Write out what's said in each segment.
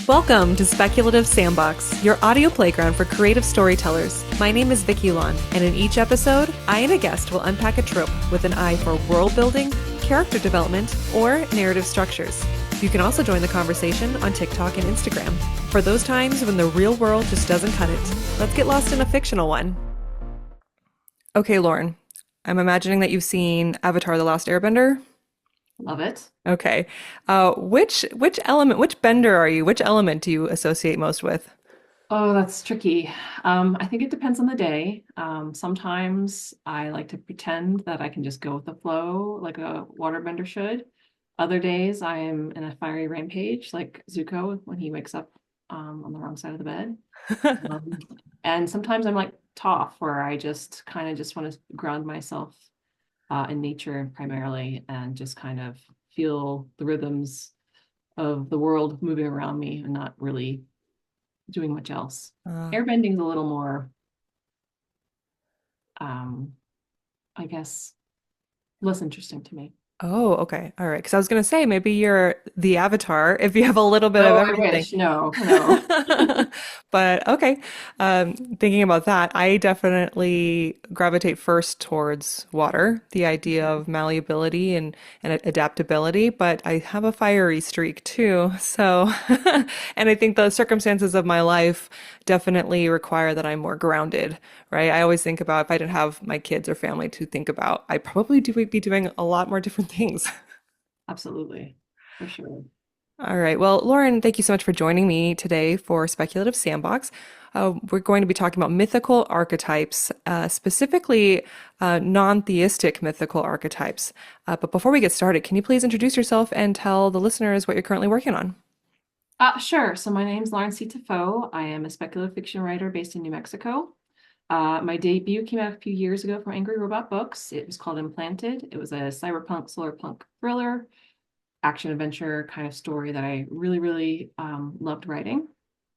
Welcome to Speculative Sandbox, your audio playground for creative storytellers. My name is Vickie Lan, and in each episode, I and a guest will unpack a trope with an eye for world building, character development, or narrative structures. You can also join the conversation on TikTok and Instagram. For those times when the real world just doesn't cut it, let's get lost in a fictional one. Okay, Lauren, I'm imagining that you've seen Avatar: The Last Airbender. Love it. Okay. Which element, which bender are you? Which element do you associate most with? Oh, that's tricky. I think it depends on the day. Sometimes I like to pretend that I can just go with the flow like a waterbender should. Other days I am in a fiery rampage like Zuko when he wakes up on the wrong side of the bed. Um, and sometimes I'm like Toph where I just kind of just want to ground myself in nature primarily and just kind of feel the rhythms of the world moving around me and not really doing much else. Uh, Airbending is a little more, um, I guess, less interesting to me. oh, okay. All right. Because I was going to say maybe you're the avatar if you have a little bit of Oh, I everything. wish. No, no. But okay. Thinking about that, I definitely gravitate first towards water, the idea of malleability and adaptability, but I have a fiery streak too. So, and I think the circumstances of my life definitely require that I'm more grounded, right? I always think about if I didn't have my kids or family to think about, I probably do be doing a lot more different things. Absolutely, for sure. All right. Well, Lauren, thank you so much for joining me today for Speculative Sandbox. We're going to be talking about mythical archetypes, specifically non-theistic mythical archetypes. But before we get started, can you please introduce yourself and tell the listeners what you're currently working on? Sure. So my name's Lauren Teffeau. I am a speculative fiction writer based in New Mexico. My debut came out a few years ago from Angry Robot Books. It was called Implanted. It was a cyberpunk, solar punk thriller, action adventure kind of story that I really, really loved writing.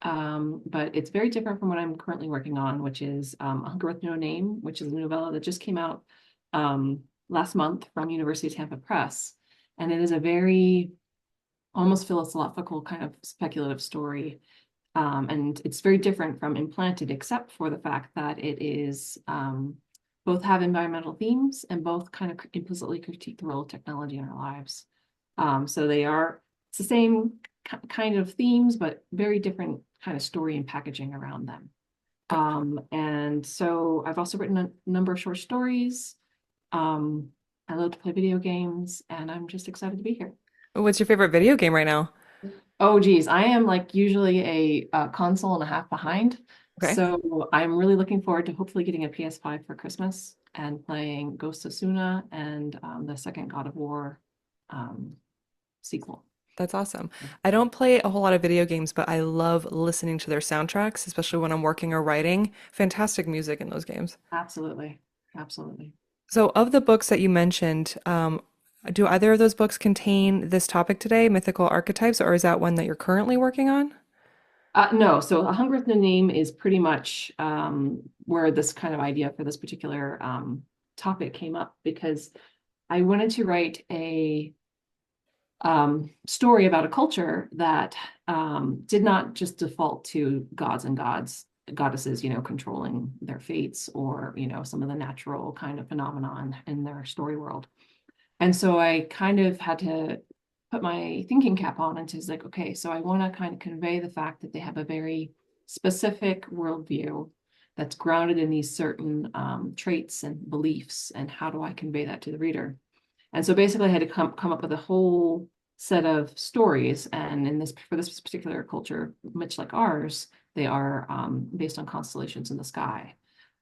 But it's very different from what I'm currently working on, which is A Hunger with No Name, which is a novella that just came out last month from University of Tampa Press. And it is a very almost philosophical kind of speculative story. And it's very different from Implanted, except for the fact that it is both have environmental themes and both kind of implicitly critique the role of technology in our lives. So they are, it's the same kind of themes, but very different kind of story and packaging around them. And so I've also written a number of short stories. I love to play video games, and I'm just excited to be here. What's your favorite video game right now? Oh, geez, I am like usually a console and a half behind. Okay. So I'm really looking forward to hopefully getting a PS5 for Christmas and playing Ghost of Tsushima and the second God of War um, sequel. That's awesome. I don't play a whole lot of video games, but I love listening to their soundtracks, especially when I'm working or writing. Fantastic music in those games. Absolutely. Absolutely. So, of the books that you mentioned, do either of those books contain this topic today, mythical archetypes, or is that one that you're currently working on? No, so A Hunger with No Name is pretty much where this kind of idea for this particular topic came up because I wanted to write a story about a culture that did not just default to gods and goddesses, controlling their fates or, some of the natural kind of phenomenon in their story world. And so I kind of had to put my thinking cap on and just like, okay, so I want to kind of convey the fact that they have a very specific worldview that's grounded in these certain traits and beliefs. And how do I convey that to the reader? And so basically I had to come up with a whole set of stories. And for this particular culture, much like ours, they are based on constellations in the sky.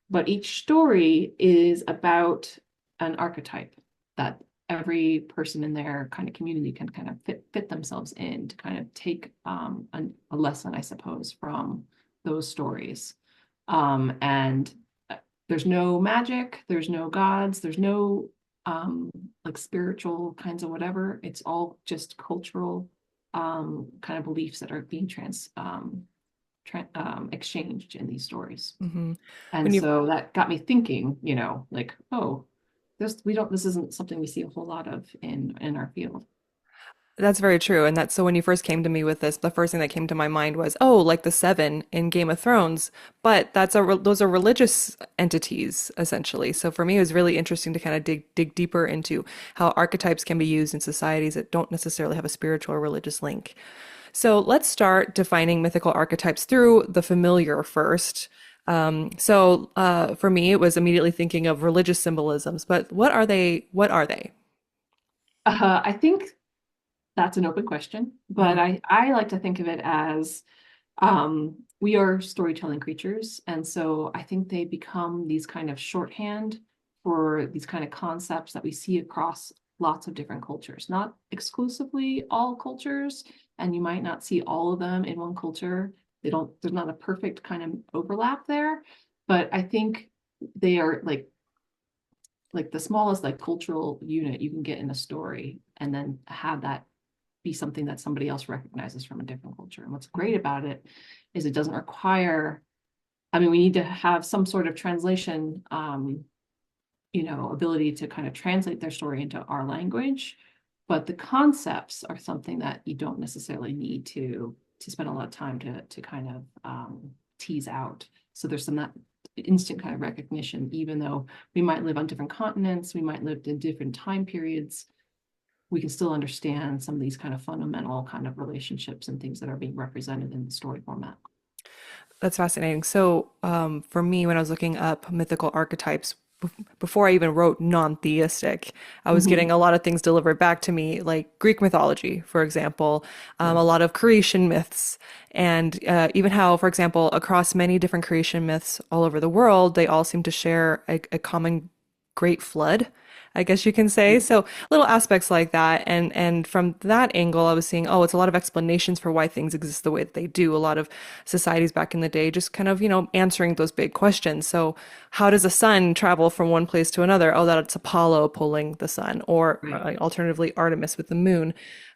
But each story is about an archetype that every person in their kind of community can kind of fit themselves in to kind of take a lesson, I suppose, from those stories. And there's no magic, there's no gods, there's no like spiritual kinds of whatever. It's all just cultural kind of beliefs that are being exchanged in these stories. Hmm. And When you so that got me thinking, like, oh, this isn't something we see a whole lot of in our field. That's very true. And that's so when you first came to me with this, the first thing that came to my mind was, oh, like the seven in Game of Thrones. But those are religious entities essentially. So for me, it was really interesting to kind of dig deeper into how archetypes can be used in societies that don't necessarily have a spiritual or religious link. So let's start defining mythical archetypes through the familiar first. For me, it was immediately thinking of religious symbolisms, but what are they? What are they? I think that's an open question, but Mhm. I like to think of it as we are storytelling creatures. And so I think they become these kind of shorthand for these kind of concepts that we see across lots of different cultures, not exclusively all cultures. And you might not see all of them in one culture. There's not a perfect kind of overlap there. But I think they are like the smallest like cultural unit you can get in a story and then have that be something that somebody else recognizes from a different culture. And what's great about it is it doesn't require, I mean, we need to have some sort of translation, ability to kind of translate their story into our language. But the concepts are something that you don't necessarily need to spend a lot of time to kind of tease out. So there's some that instant kind of recognition, even though we might live on different continents, we might live in different time periods, we can still understand some of these kind of fundamental kind of relationships and things that are being represented in the story format. That's fascinating. So, for me, when I was looking up mythical archetypes, before I even wrote non-theistic, I was Mhm. getting a lot of things delivered back to me, like Greek mythology, for example, Sure. a lot of creation myths, and even how, for example, across many different creation myths all over the world, they all seem to share a common great flood, I guess you can say. So little aspects like that. And from that angle, I was seeing, oh, it's a lot of explanations for why things exist the way that they do. A lot of societies back in the day just kind of, answering those big questions. So how does a sun travel from one place to another? Oh, that it's Apollo pulling the sun, or Right. alternatively Artemis with the moon.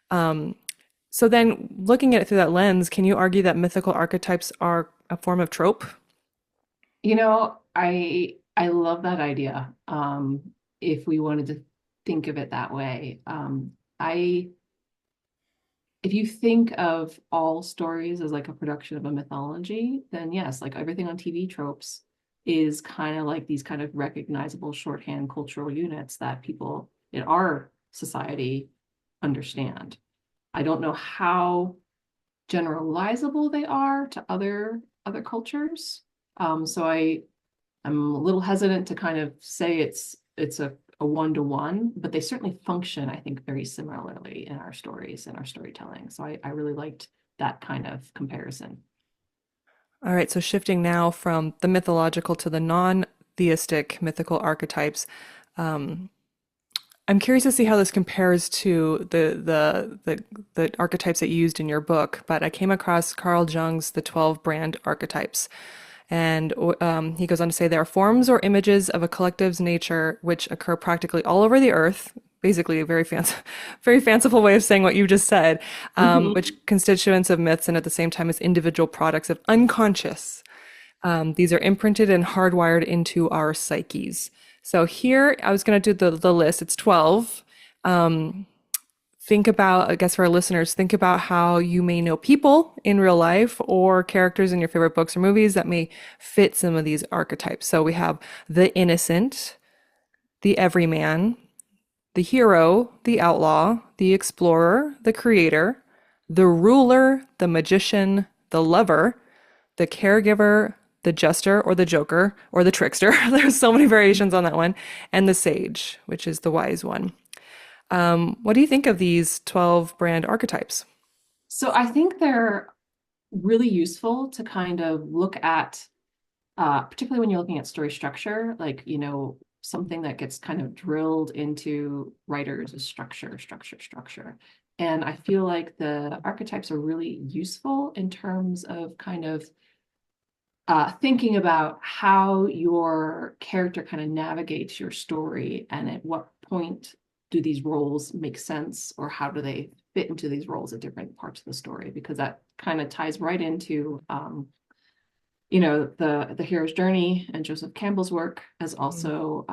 So then looking at it through that lens, can you argue that mythical archetypes are a form of trope? I love that idea. If we wanted to think of it that way. I if you think of all stories as like a production of a mythology, then yes, like everything on TV tropes is kind of like these kind of recognizable shorthand cultural units that people in our society understand. I don't know how generalizable they are to other cultures. I'm a little hesitant to kind of say it's a one-to-one, but they certainly function, I think, very similarly in our stories and our storytelling. So I really liked that kind of comparison. All right, so shifting now from the mythological to the non-theistic mythical archetypes, I'm curious to see how this compares to the archetypes that you used in your book. But I came across Carl Jung's The 12 Brand Archetypes, and he goes on to say there are forms or images of a collective's nature which occur practically all over the earth. Basically, a very fanciful way of saying what you just said, Mhm. which constituents of myths and at the same time as individual products of unconscious. These are imprinted and hardwired into our psyches. So here, I was going to do the list. It's 12. Think about, I guess for our listeners, think about how you may know people in real life or characters in your favorite books or movies that may fit some of these archetypes. So we have the innocent, the everyman, the hero, the outlaw, the explorer, the creator, the ruler, the magician, the lover, the caregiver, the jester or the joker or the trickster. There's so many variations on that one. And the sage, which is the wise one. What do you think of these 12 brand archetypes? So I think they're really useful to kind of look at, particularly when you're looking at story structure, like, something that gets kind of drilled into writers is structure, structure, structure. And I feel like the archetypes are really useful in terms of kind of thinking about how your character kind of navigates your story and at what point do these roles make sense or how do they fit into these roles at different parts of the story, because that kind of ties right into the hero's journey, and Joseph Campbell's work as also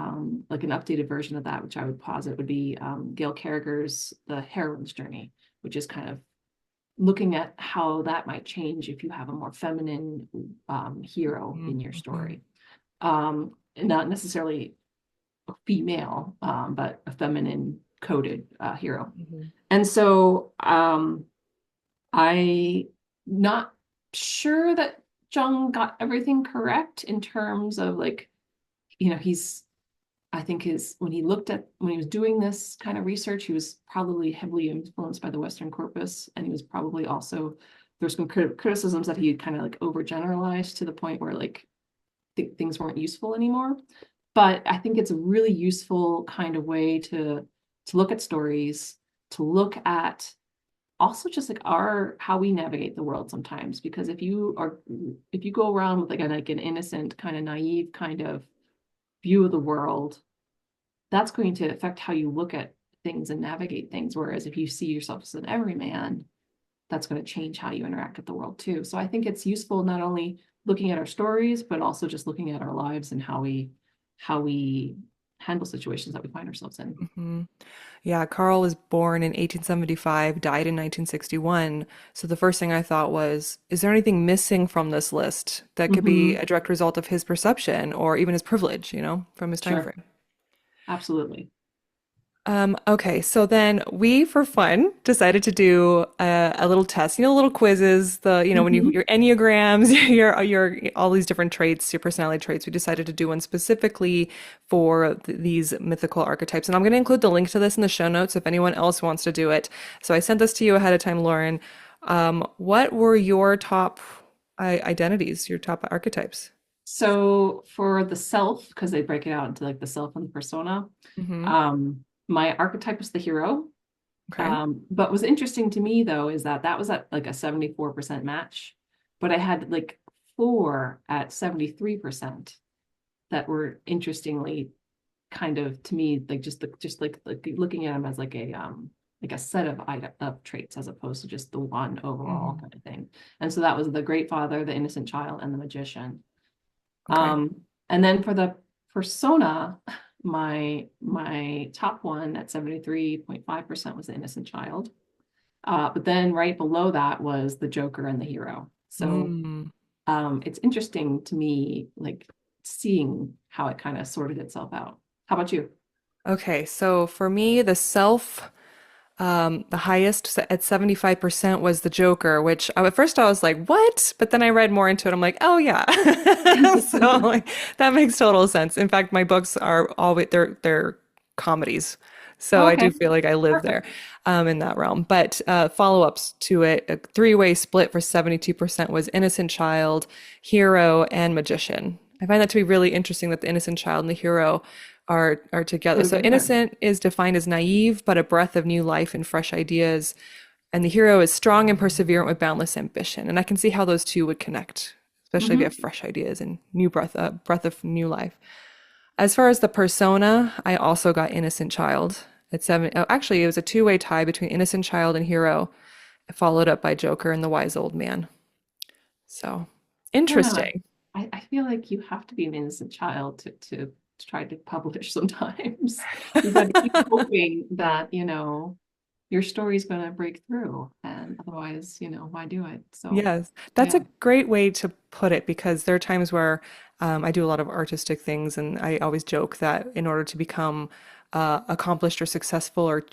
like an updated version of that, which I would posit would be Gail Carriger's The Heroine's Journey, which is kind of looking at how that might change if you have a more feminine hero in your story. Not necessarily a female, but a feminine coded hero. And so I not sure that Jung got everything correct in terms of like, I think when he was doing this kind of research, he was probably heavily influenced by the Western corpus. And he was probably also, there's some criticisms that he kind of like overgeneralized to the point where like things weren't useful anymore. But I think it's a really useful kind of way to look at stories, to look at also just like how we navigate the world sometimes. Because if you go around with like an innocent, kind of naive kind of view of the world, that's going to affect how you look at things and navigate things. Whereas if you see yourself as an everyman, that's going to change how you interact with the world too. So I think it's useful not only looking at our stories, but also just looking at our lives and how we handle situations that we find ourselves in. Yeah, Carl was born in 1875, died in 1961. So the first thing I thought was, is there anything missing from this list that could be a direct result of his perception or even his privilege, from his time Sure, frame? absolutely. Okay, so then we, for fun, decided to do a little test, little quizzes, when your Enneagrams, your all these different traits, your personality traits. We decided to do one specifically for these mythical archetypes. And I'm going to include the link to this in the show notes if anyone else wants to do it. So I sent this to you ahead of time, Lauren. What were your top identities, your top archetypes? So for the self, because they break it out into like the self and the persona, Mm-hmm. my archetype was the hero. Okay. But what's interesting to me though is that was at like a 74% match, but I had like 4 at 73% that were interestingly kind of to me like just like looking at them as like a set of traits as opposed to just the one overall Mm-hmm. kind of thing. And so that was the great father, the innocent child, and the magician. Okay. And then for the persona, my top one at 73.5% was the innocent child. But then right below that was the Joker and the hero. So Mm. it's interesting to me, like seeing how it kind of sorted itself out. How about you? Okay, so for me, the highest at 75% was the Joker, which at first I was like, what? But then I read more into it. I'm like, oh yeah. So like, that makes total sense. In fact, my books are always they're comedies. So I Okay, do feel like I live there perfect. in that realm. But follow-ups to it, a three-way split for 72% was Innocent Child, Hero, and Magician. I find that to be really interesting that the Innocent Child and the Hero are together. Go So together. innocent is defined as naive, but a breath of new life and fresh ideas. And the hero is strong and perseverant with boundless ambition. And I can see how those two would connect, especially if you have Hmm. fresh ideas and new breath of new life. As far as the persona, I also got Innocent Child at seven. Oh, actually, it was a two-way tie between Innocent Child and Hero, followed up by Joker and the Wise Old Man. So Yeah, interesting. I feel like you have to be an innocent child to try to publish sometimes. You got to keep hoping that, your story's going to break through, and otherwise, why do it? So, Yes, that's a yeah. great way to put it because there are times where I do a lot of artistic things, and I always joke that in order to become accomplished or successful or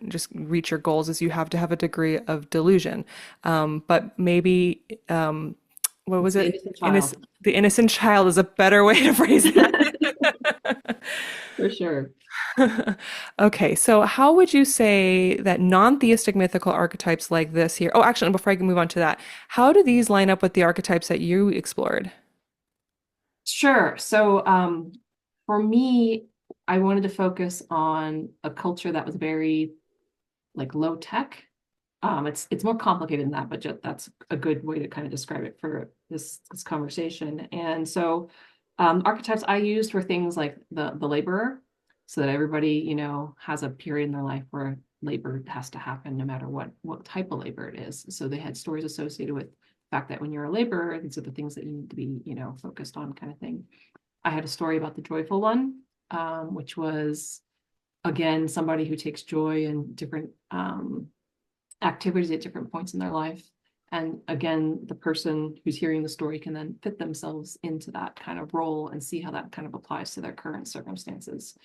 just reach your goals, is you have to have a degree of delusion. But maybe what It's was the it? innocent child, The innocent child is a better way to phrase that. for sure. Okay, so how would you say that non-theistic mythical archetypes like this here? Oh, actually, before I can move on to that, how do these line up with the archetypes that you explored? Sure. So, for me, I wanted to focus on a culture that was very like low tech. It's more complicated than that, but just, that's a good way to kind of describe it for this conversation. And so, archetypes I used were things like the laborer, so that everybody has a period in their life where labor has to happen, no matter what type of labor it is. So they had stories associated with the fact that when you're a laborer, these are the things that you need to be focused on, kind of thing. I had a story about the joyful one, which was again somebody who takes joy in different activities at different points in their life. And again, the person who's hearing the story can then fit themselves into that kind of role and see how that kind of applies to their current circumstances.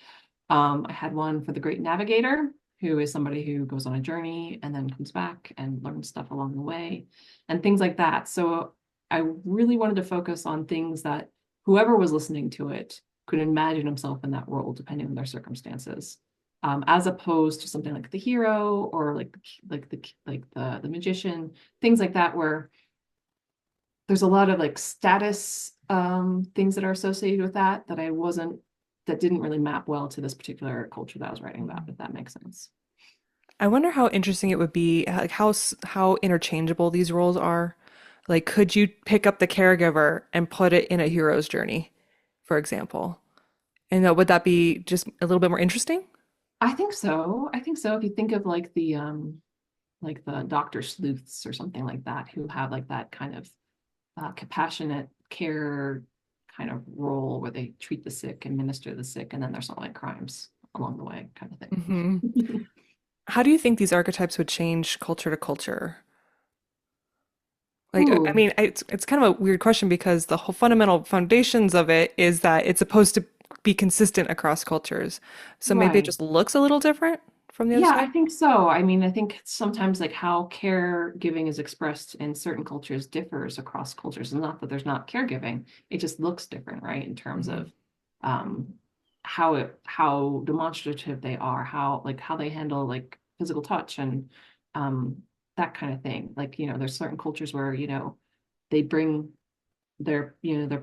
I had one for the Great Navigator, who is somebody who goes on a journey and then comes back and learns stuff along the way and things like that. So I really wanted to focus on things that whoever was listening to it could imagine himself in that role, depending on their circumstances, as opposed to something like the hero or the magician, things like that, where there's a lot of like status things that are associated with that didn't really map well to this particular culture that I was writing about, if that makes sense. I wonder how interesting it would be, like how interchangeable these roles are. Like, could you pick up the caregiver and put it in a hero's journey, for example? And would that be just a little bit more interesting? I think so. I think so. If you think of like the Dr. Sleuths or something like that, who have like that kind of compassionate care kind of role where they treat the sick and minister to the sick, and then there's not like crimes along the way kind of Hmm. thing. How do you think these archetypes would change culture to culture? Like, I Ooh, mean, it's kind of a weird question because the whole fundamental foundations of it is that it's supposed to be consistent across cultures. So maybe it right. just looks a little different from the other Yeah, I side. think so. I mean, I think sometimes like how caregiving is expressed in certain cultures differs across cultures. And not that there's not caregiving, it just looks different, right? In terms Hmm. of um how demonstrative they are, how they handle like physical touch and um that kind of thing. Like, there's certain cultures where, they bring their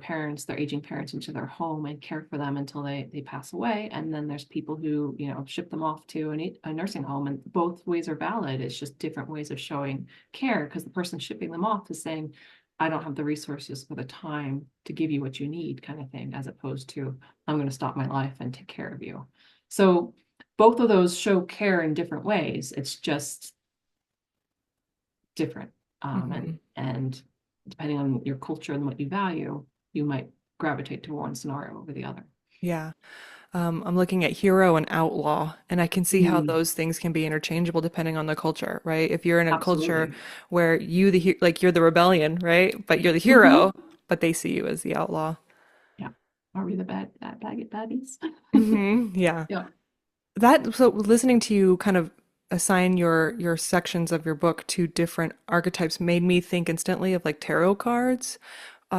parents, their aging parents into their home and care for them until they pass away. And then there's people who, ship them off to a nursing home, and both ways are valid. It's just different ways of showing care, because the person shipping them off is saying, I don't have the resources for the time to give you what you need, kind of thing, as opposed to, I'm going to stop my life and take care of you. So both of those show care in different ways. It's just different. Hmm. And depending on your culture and what you value, you might gravitate to one scenario over the other. Yeah. I'm looking at hero and outlaw, and I can see how Mm, those things can be interchangeable depending on the culture, right? If you're in a culture absolutely. where like you're the rebellion, right? But you're the hero, Hmm. but they see you as the outlaw. Yeah. Are we the bad baddies? Yeah. Yeah. So listening to you kind of assign your sections of your book to different archetypes made me think instantly of like tarot cards,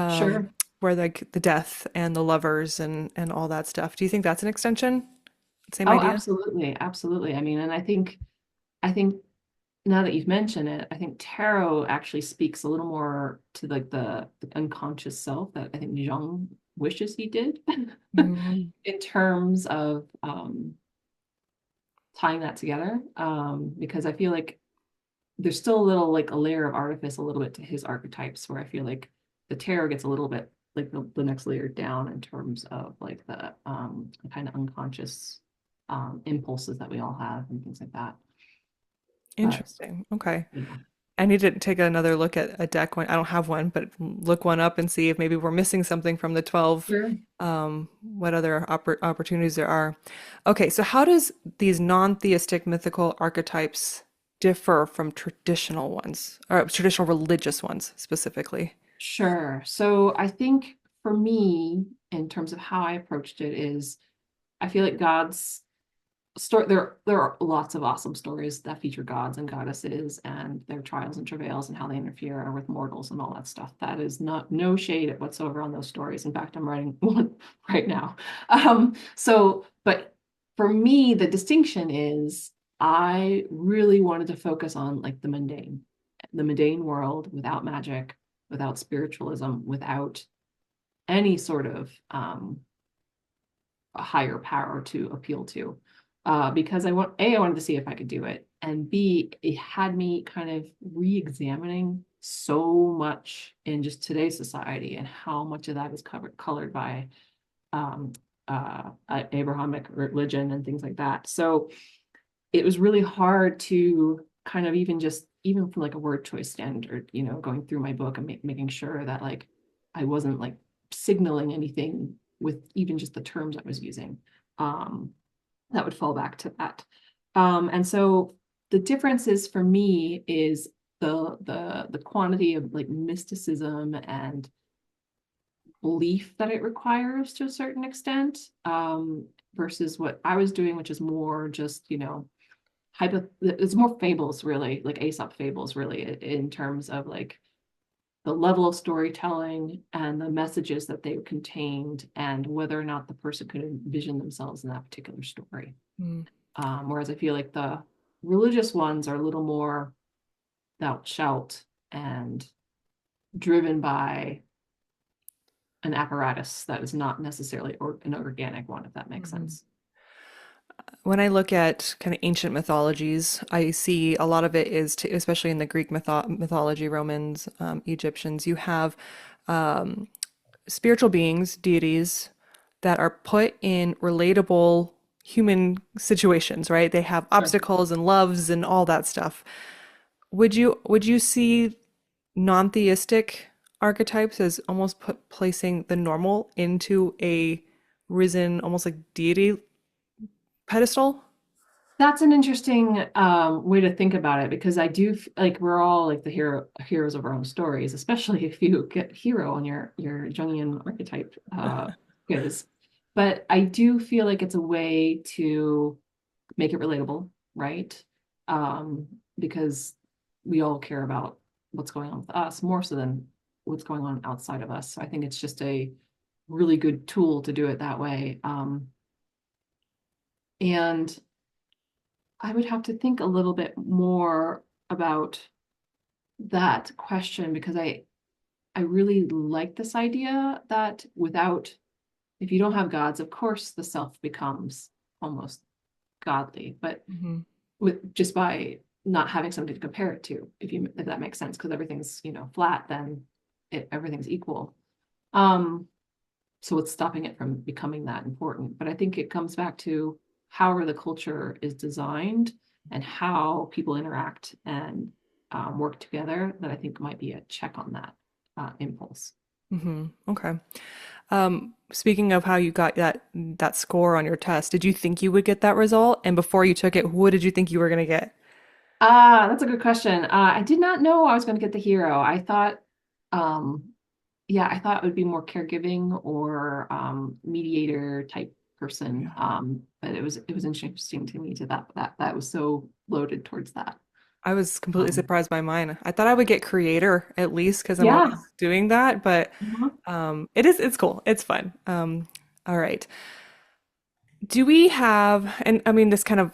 Sure. where like the death and the lovers and all that stuff. Do you think that's an extension? Same Oh, idea? absolutely. Absolutely. I mean, and I think now that you've mentioned it, I think tarot actually speaks a little more to like the unconscious self that I think Jung wishes he did Mhm. in terms of tying that together, because I feel like there's still a little like a layer of artifice a little bit to his archetypes, where I feel like the tarot gets a little bit like the next layer down in terms of like the kind of unconscious impulses that we all have and things like that. But Interesting. Okay. yeah, I need to take another look at a deck when I don't have one, but look one up and see if maybe we're missing something from the 12, sure. what other opportunities there are. Okay, so how does these non-theistic mythical archetypes differ from traditional ones, or traditional religious ones specifically? Sure. So I think for me, in terms of how I approached it, is I feel like God's story, there are lots of awesome stories that feature gods and goddesses and their trials and travails and how they interfere with mortals and all that stuff. That is not no shade whatsoever on those stories. In fact, I'm writing one right now. But for me, the distinction is I really wanted to focus on like the mundane world, without magic, without spiritualism, without any sort of a higher power to appeal to, because I wanted to see if I could do it, and B, it had me kind of re-examining so much in just today's society and how much of that is colored by um, Abrahamic religion and things like that. So it was really hard to kind of even from like a word choice standard, going through my book and making sure that like I wasn't like signaling anything with even just the terms I was using. Um, that would fall back to that. And so the difference is for me is the quantity of like mysticism and belief that it requires to a certain extent, versus what I was doing, which is more just, it's more fables, really, like Aesop fables, really, in terms of like the level of storytelling and the messages that they contained and whether or not the person could envision themselves in that particular story. Mm. Whereas I feel like the religious ones are a little more thou shalt and driven by an apparatus that is not necessarily an organic one, if that makes Mhm. sense. When I look at kind of ancient mythologies, I see a lot of it is, especially in the Greek mythology, Romans, Egyptians, you have um, spiritual beings, deities, that are put in relatable human situations, right? They have Sure. obstacles and loves and all that stuff. Would you see non-theistic archetypes as almost placing the normal into a risen, almost like deity pedestal? That's an interesting way to think about it, because I do like we're all like the heroes of our own stories, especially if you get hero on your Jungian archetype quiz. But I do feel like it's a way to make it relatable, right? Um, because we all care about what's going on with us more so than what's going on outside of us. So I think it's just a really good tool to do it that way. And I would have to think a little bit more about that question, because I really like this idea that without, if you don't have gods, of course the self becomes almost godly, but Hmm. with just by not having something to compare it to, if that makes sense, because everything's flat, then everything's equal. Um, so it's stopping it from becoming that important. But I think it comes back to however the culture is designed and how people interact and work together, that I think might be a check on that impulse. Hmm. Okay. Speaking of how you got that score on your test, did you think you would get that result? And before you took it, what did you think you were going to get? That's a good question. I did not know I was going to get the hero. I thought, um, yeah, I thought it would be more caregiving or mediator type person. But it was interesting to me to that was so loaded towards that. I was completely Um, surprised by mine. I thought I would get creator at least because I'm yeah. always doing that, but Mhm. it's cool. It's fun. All right. Do we have, and I mean, this kind of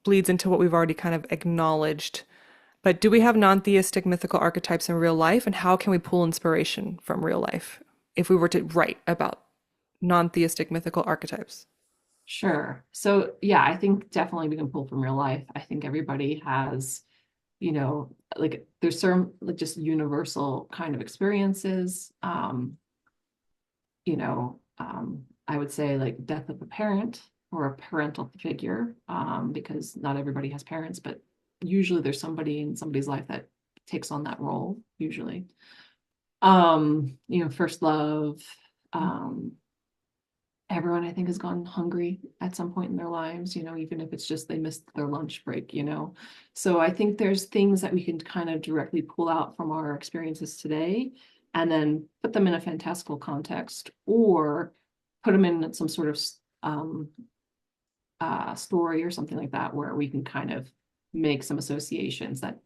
bleeds into what we've already kind of acknowledged, but do we have non-theistic mythical archetypes in real life, and how can we pull inspiration from real life if we were to write about non-theistic mythical archetypes? Sure. So yeah, I think definitely we can pull from real life. I think everybody has, like there's certain like just universal kind of experiences. I would say like death of a parent or a parental figure, because not everybody has parents, but usually there's somebody in somebody's life that takes on that role, usually. First love, um, everyone I think has gone hungry at some point in their lives, even if it's just they missed their lunch break. So I think there's things that we can kind of directly pull out from our experiences today and then put them in a fantastical context, or put them in some sort of um, story or something like that, where we can kind of make some associations that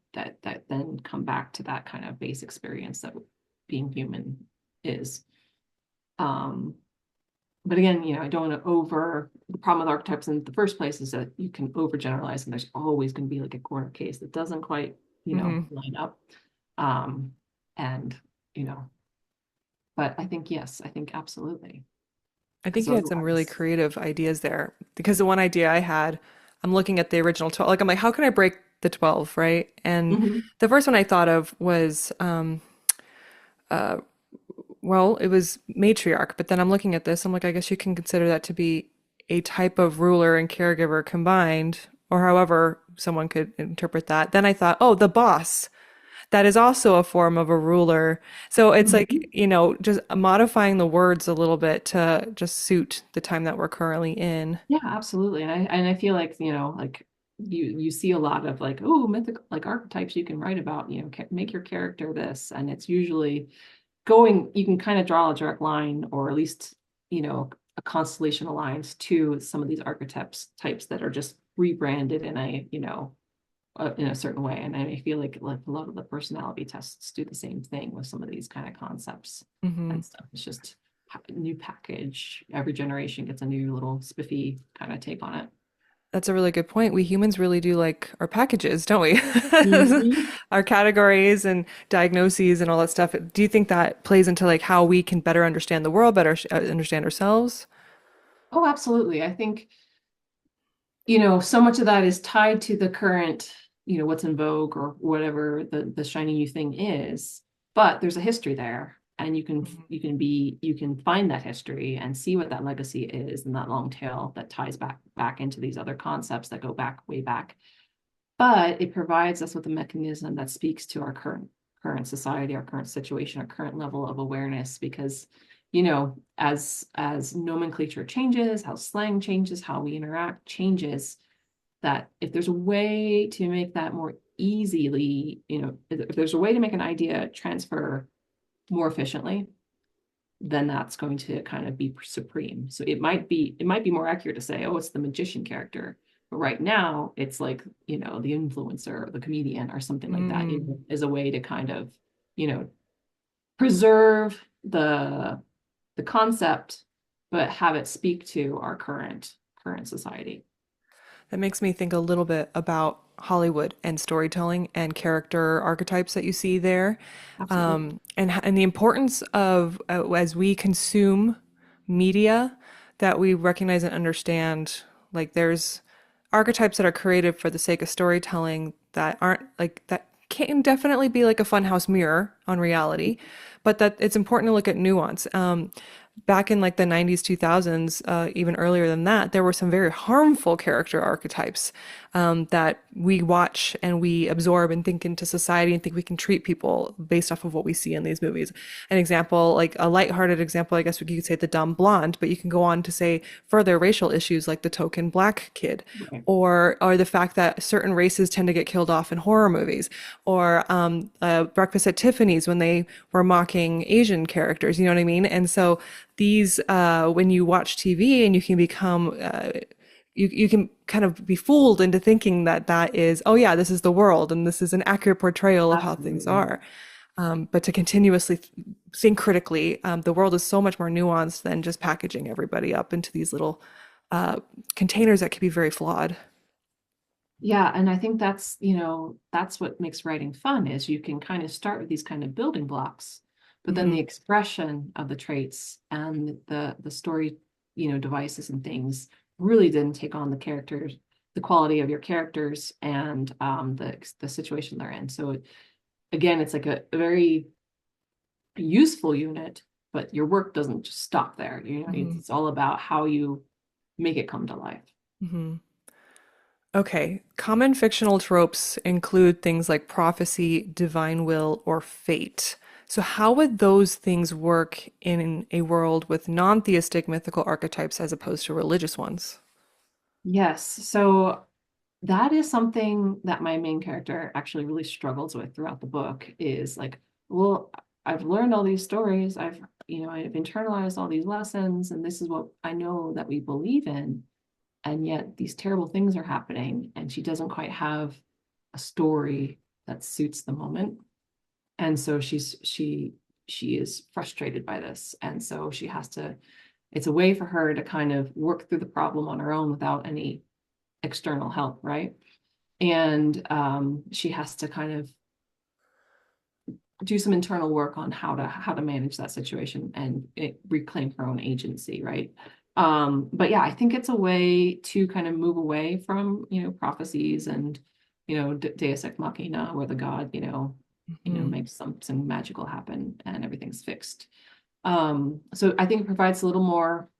then come back to that kind of base experience that being human is. Um, but again, I don't want to the problem with archetypes in the first place is that you can overgeneralize, and there's always going to be like a corner case that doesn't quite, Hmm. line up. Um, and, you know, but I think, yes, I think absolutely. I think Because you had some really otherwise, creative ideas there because the one idea I had, I'm looking at the original 12, like I'm like, how can I break the 12, right? And mhm. the first one I thought of was uh, well, it was matriarch, but then I'm looking at this, I'm like, I guess you can consider that to be a type of ruler and caregiver combined, or however someone could interpret that. Then I thought, oh, the boss. That is also a form of a ruler. So it's like, Mhm. just modifying the words a little bit to just suit the time that we're currently in. Yeah, absolutely. And I feel like, like you see a lot of like, oh, mythical like archetypes you can write about, make your character this, and it's usually going, you can kind of draw a direct line, or at least, a constellation of lines to some of these archetypes types that are just rebranded in in a certain way. And I feel like a lot of the personality tests do the same thing with some of these kind of concepts Hmm. and stuff. It's just a new package. Every generation gets a new little spiffy kind of take on it. That's a really good point. We humans really do like our packages, don't we? Mhm. Our categories and diagnoses and all that stuff. Do you think that plays into like how we can better understand the world, better understand ourselves? Oh, absolutely. I think, so much of that is tied to the current, what's in vogue or whatever the shiny new thing is. But there's a history there, and you can find that history and see what that legacy is, and that long tail that ties back into these other concepts that go back way back. But it provides us with a mechanism that speaks to our current society, our current situation, our current level of awareness, because as nomenclature changes, how slang changes, how we interact changes, that if there's a way to make that more easily, if there's a way to make an idea transfer more efficiently, then that's going to kind of be supreme. So it might be more accurate to say, oh, it's the magician character. But right now, it's like, the influencer or the comedian or something like that, Mm. is a way to kind of, you know, preserve the concept, but have it speak to our current society. That makes me think a little bit about Hollywood and storytelling and character archetypes that you see there, Absolutely. and the importance of as we consume media that we recognize and understand. Like there's archetypes that are created for the sake of storytelling that aren't like that can definitely be like a funhouse mirror on reality, but that it's important to look at nuance. Back in like the 90s, 2000s, even earlier than that, there were some very harmful character archetypes that we watch and we absorb and think into society and think we can treat people based off of what we see in these movies. An example, like a lighthearted example, I guess you could say the dumb blonde, but you can go on to say further racial issues like the token black kid, Right. or the fact that certain races tend to get killed off in horror movies, or Breakfast at Tiffany's when they were mocking Asian characters. You know what I mean? And so these, when you watch TV and you can become you can kind of be fooled into thinking that that is, oh yeah, this is the world and this is an accurate portrayal of how things Absolutely. are. But to continuously think critically, the world is so much more nuanced than just packaging everybody up into these little containers that can be very flawed. Yeah, and I think that's what makes writing fun, is you can kind of start with these kind of building blocks, but then Hmm. the expression of the traits and the story, devices and things really didn't take on the characters, the quality of your characters, and the situation they're in. So again, it's like a very useful unit, but your work doesn't just stop there. Hmm. It's all about how you make it come to life. Hmm. Okay, common fictional tropes include things like prophecy, divine will, or fate. So, how would those things work in a world with non-theistic mythical archetypes as opposed to religious ones? Yes. So that is something that my main character actually really struggles with throughout the book, is like, well, I've learned all these stories. I've internalized all these lessons, and this is what I know that we believe in. And yet these terrible things are happening, and she doesn't quite have a story that suits the moment. And so she is frustrated by this. And so she has to, it's a way for her to kind of work through the problem on her own without any external help, right? And she has to kind of do some internal work on how to manage that situation and reclaim her own agency, right? But yeah, I think it's a way to kind of move away from, prophecies and, Deus ex machina, where the god, Hmm. makes something magical happen and everything's fixed. So I think it provides a little more,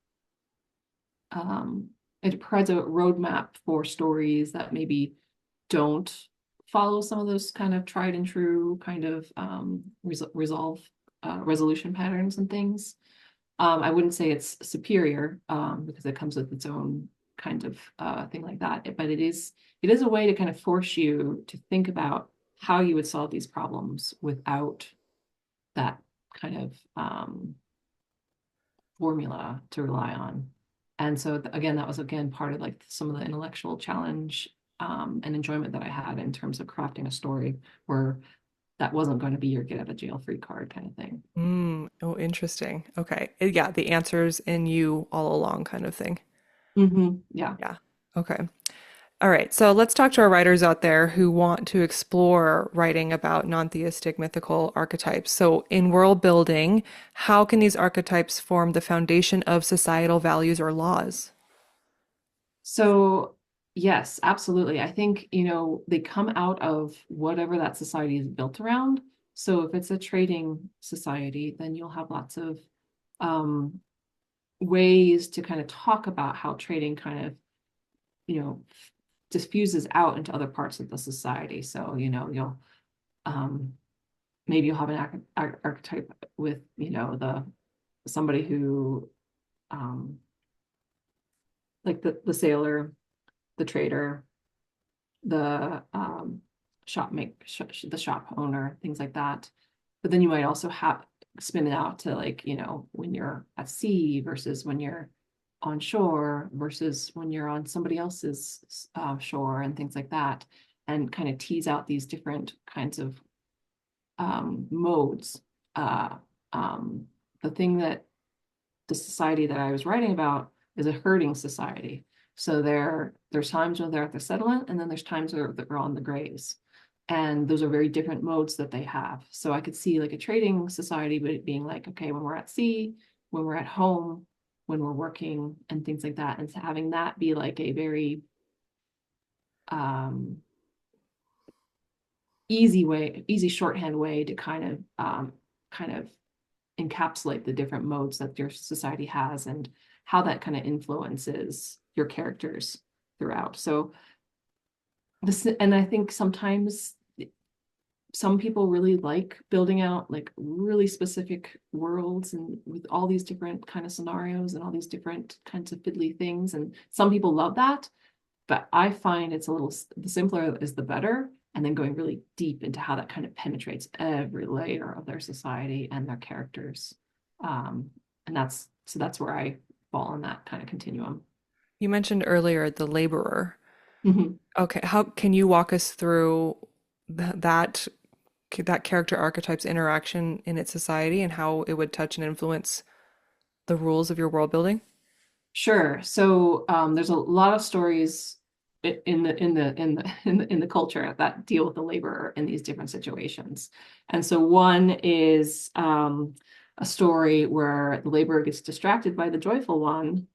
um, it provides a roadmap for stories that maybe don't follow some of those kind of tried and true kind of resolution patterns and things. I wouldn't say it's superior, because it comes with its own kind of thing like that. But it is a way to kind of force you to think about how you would solve these problems without that kind of formula to rely on. And so again, that was again part of like some of the intellectual challenge and enjoyment that I had in terms of crafting a story where that wasn't going to be your get out of jail free card kind of thing. Oh, interesting. Okay. Yeah, the answers in you all along kind of thing. Yeah. Yeah. Okay. All right. So let's talk to our writers out there who want to explore writing about non-theistic mythical archetypes. So in world building, how can these archetypes form the foundation of societal values or laws? So, yes, absolutely. I think, they come out of whatever that society is built around. So, if it's a trading society, then you'll have lots of um, ways to kind of talk about how trading kind of, you know, diffuses out into other parts of the society. So, you'll um, maybe you'll have an archetype with, the somebody who um, like the sailor, the trader, the the shop owner, things like that. But then you might also have spin it out to like, when you're at sea versus when you're on shore versus when you're on somebody else's shore and things like that, and kind of tease out these different kinds of modes. Uh, um, the thing that the society that I was writing about is a herding society. So there's times when they're at the settlement, and then there's times where they're on the graze. And those are very different modes that they have. So I could see like a trading society, but it being like, okay, when we're at sea, when we're at home, when we're working, and things like that. And so having that be like a very um, easy shorthand way to kind of encapsulate the different modes that your society has and how that kind of influences your characters throughout. So this, and I think sometimes some people really like building out like really specific worlds and with all these different kind of scenarios and all these different kinds of fiddly things. And some people love that, but I find it's a little, the simpler is the better. And then going really deep into how that kind of penetrates every layer of their society and their characters. Um, and that's where I fall on that kind of continuum. You mentioned earlier the laborer. Mhm. Okay, how can you walk us through that that character archetype's interaction in its society and how it would touch and influence the rules of your world building? Sure. So there's a lot of stories in the culture that deal with the laborer in these different situations. And so one is a story where the laborer gets distracted by the joyful one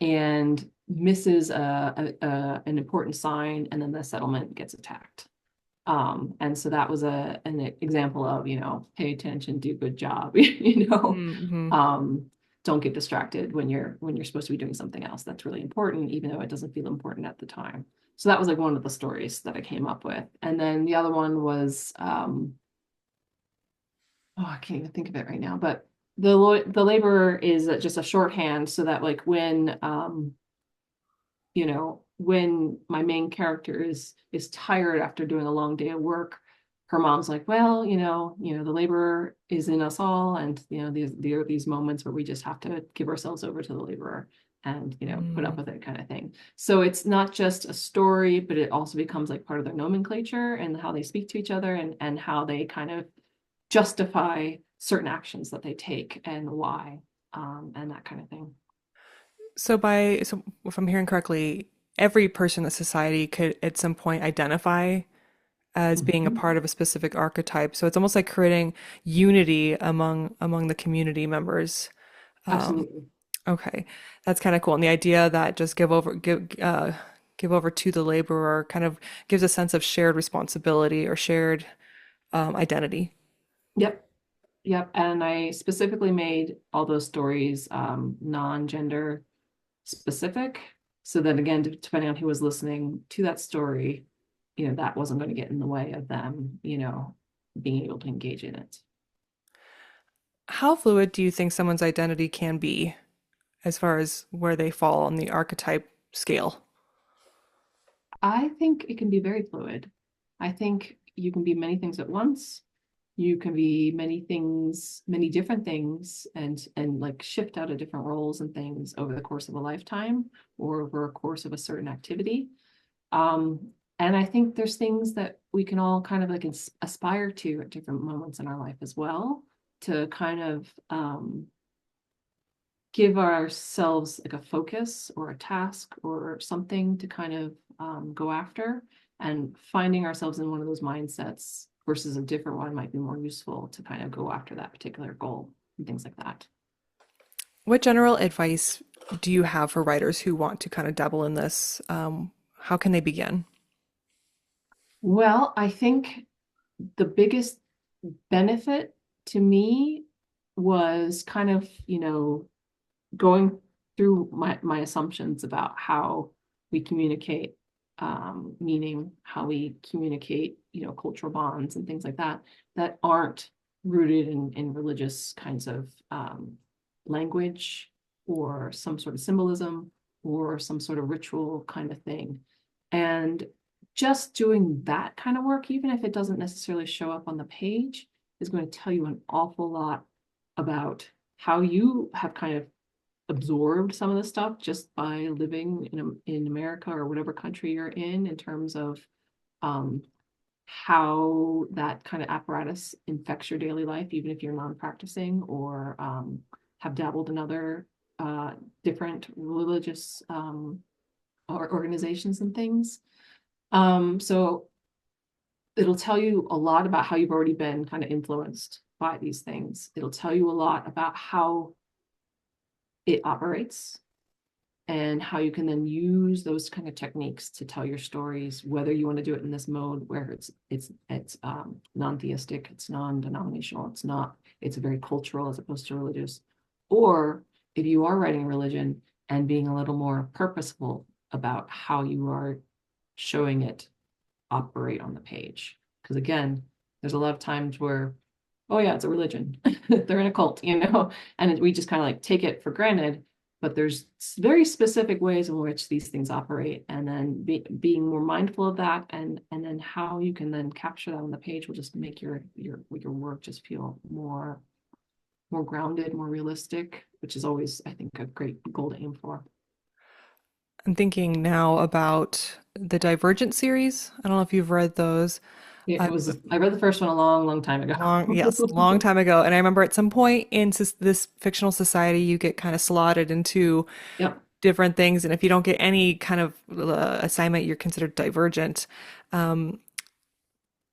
and misses an important sign, and then the settlement gets attacked. And so that was an example of, pay attention, do a good job, Mm-hmm. um, don't get distracted when you're supposed to be doing something else that's really important, even though it doesn't feel important at the time. So that was like one of the stories that I came up with. And then the other one was, oh, I can't even think of it right now, but the laborer is just a shorthand so that like when my main character is tired after doing a long day of work, her mom's like, well, the laborer is in us all, and there are these moments where we just have to give ourselves over to the laborer and put up Mm. with it kind of thing. So it's not just a story, but it also becomes like part of their nomenclature and how they speak to each other and how they kind of justify certain actions that they take and why, and that kind of thing. So if I'm hearing correctly, every person in the society could at some point identify as being a Mhm. part of a specific archetype. So it's almost like creating unity among the community members. Um, Absolutely. okay, that's kind of cool. And the idea that just give over to the laborer kind of gives a sense of shared responsibility or shared identity. Yep. Yep. And I specifically made all those stories non-gender specific. So that again, depending on who was listening to that story, that wasn't going to get in the way of them, being able to engage in it. How fluid do you think someone's identity can be as far as where they fall on the archetype scale? I think it can be very fluid. I think you can be many things at once. You can be many things, many different things, and like shift out of different roles and things over the course of a lifetime or over a course of a certain activity. And I think there's things that we can all kind of like aspire to at different moments in our life as well, to kind of give ourselves like a focus or a task or something to kind of go after, and finding ourselves in one of those mindsets versus a different one might be more useful to kind of go after that particular goal and things like that. What general advice do you have for writers who want to kind of dabble in this? How can they begin? Well, I think the biggest benefit to me was kind of, going through my assumptions about how we communicate meaning, how we communicate, cultural bonds and things like that, that aren't rooted in religious kinds of language or some sort of symbolism or some sort of ritual kind of thing. And just doing that kind of work, even if it doesn't necessarily show up on the page, is going to tell you an awful lot about how you have kind of absorbed some of the stuff just by living in America or whatever country you're in terms of how that kind of apparatus infects your daily life, even if you're non-practicing or have dabbled in other different religious or organizations and things. So it'll tell you a lot about how you've already been kind of influenced by these things. It'll tell you a lot about how it operates and how you can then use those kind of techniques to tell your stories, whether you want to do it in this mode where it's non-theistic, it's non-denominational, it's very cultural as opposed to religious, or if you are writing religion and being a little more purposeful about how you are showing it operate on the page. Because again, there's a lot of times where, oh yeah, it's a religion. They're in a cult, and we just kind of like take it for granted. But there's very specific ways in which these things operate, and then being more mindful of that, and then how you can then capture that on the page will just make your work just feel more grounded, more realistic, which is always, I think, a great goal to aim for. I'm thinking now about the Divergent series. I don't know if you've read those. I read the first one a long, long time ago. Yes, long time ago. And I remember at some point in this fictional society, you get kind of slotted into Yep. different things. And if you don't get any kind of assignment, you're considered divergent. Um,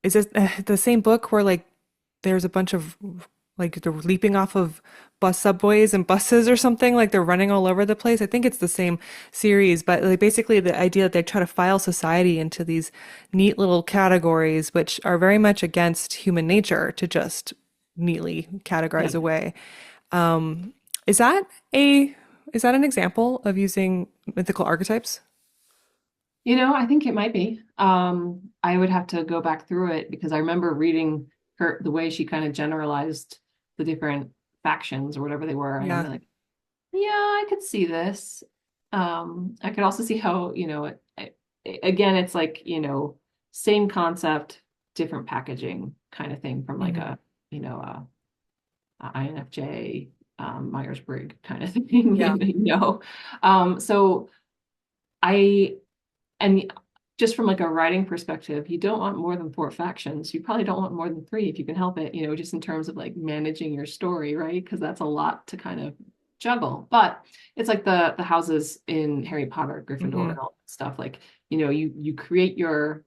is this the same book where like there's a bunch of like they're leaping off of bus subways and buses or something, like they're running all over the place? I think it's the same series, but like basically the idea that they try to file society into these neat little categories, which are very much against human nature to just neatly categorize Yeah. away. Um, is that a is that an example of using mythical archetypes? I think it might be. I would have to go back through it because I remember reading the way she kind of generalized the different factions or whatever they were. And I'm Yeah. like, yeah, I could see this. I could also see how, again, it's like, same concept, different packaging kind of thing from like Mhm. a INFJ, Myers-Briggs kind of thing, Yeah. So I, and just from like a writing perspective, you don't want more than four factions. You probably don't want more than three if you can help it, just in terms of like managing your story, right? Because that's a lot to kind of juggle. But it's like the houses in Harry Potter, Gryffindor, Hmm. and all that stuff. Like, you create your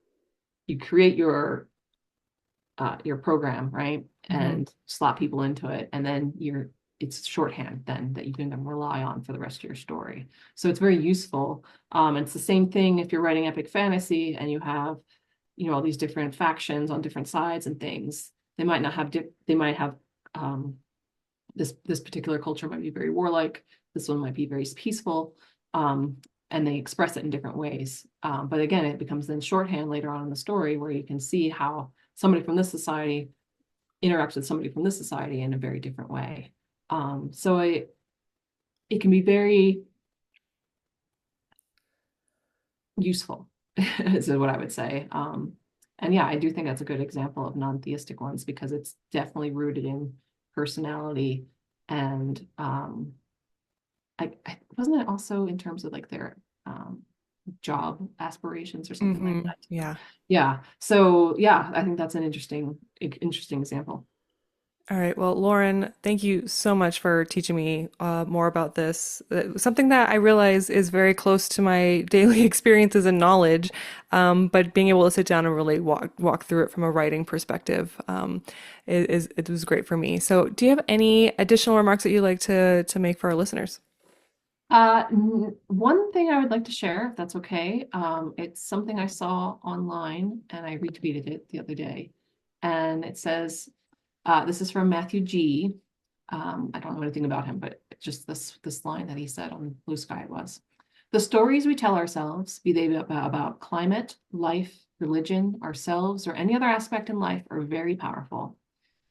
program, right? Hmm. And slot people into it. And then it's shorthand then that you can then rely on for the rest of your story. So it's very useful. It's the same thing if you're writing epic fantasy and you have, all these different factions on different sides and things. They might not have, they might have, this particular culture might be very warlike. This one might be very peaceful. And they express it in different ways. But again, it becomes then shorthand later on in the story where you can see how somebody from this society interacts with somebody from this society in a very different way. So it can be very useful. is what I would say. And yeah, I do think that's a good example of non-theistic ones because it's definitely rooted in personality and I wasn't it also in terms of like their job aspirations or something like that too. Yeah. Yeah. So yeah, I think that's an interesting example. All right. Well, Lauren, thank you so much for teaching me more about this. Something that I realize is very close to my daily experiences and knowledge, but being able to sit down and really walk through it from a writing perspective it was great for me. So, do you have any additional remarks that you'd like to make for our listeners? One thing I would like to share, if that's okay, it's something I saw online and I retweeted it the other day. And it says, this is from Matthew G. I don't know anything about him, but just this line that he said on Blue Sky it was. The stories we tell ourselves, be they about climate, life, religion, ourselves, or any other aspect in life, are very powerful.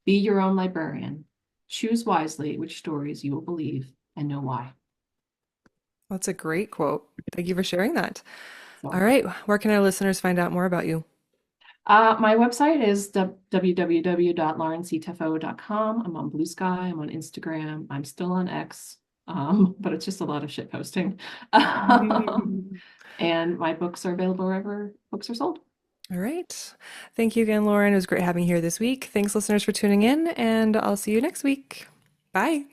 Be your own librarian. Choose wisely which stories you will believe and know why. That's a great quote. Thank you for sharing that. All So, right. Where can our listeners find out more about you? my website is www.laurencteffeau.com. I'm on Blue Sky. I'm on Instagram. I'm still on X, but it's just a lot of shit posting. And my books are available wherever books are sold. All right. Thank you again, Lauren. It was great having you here this week. Thanks, listeners, for tuning in, and I'll see you next week. Bye.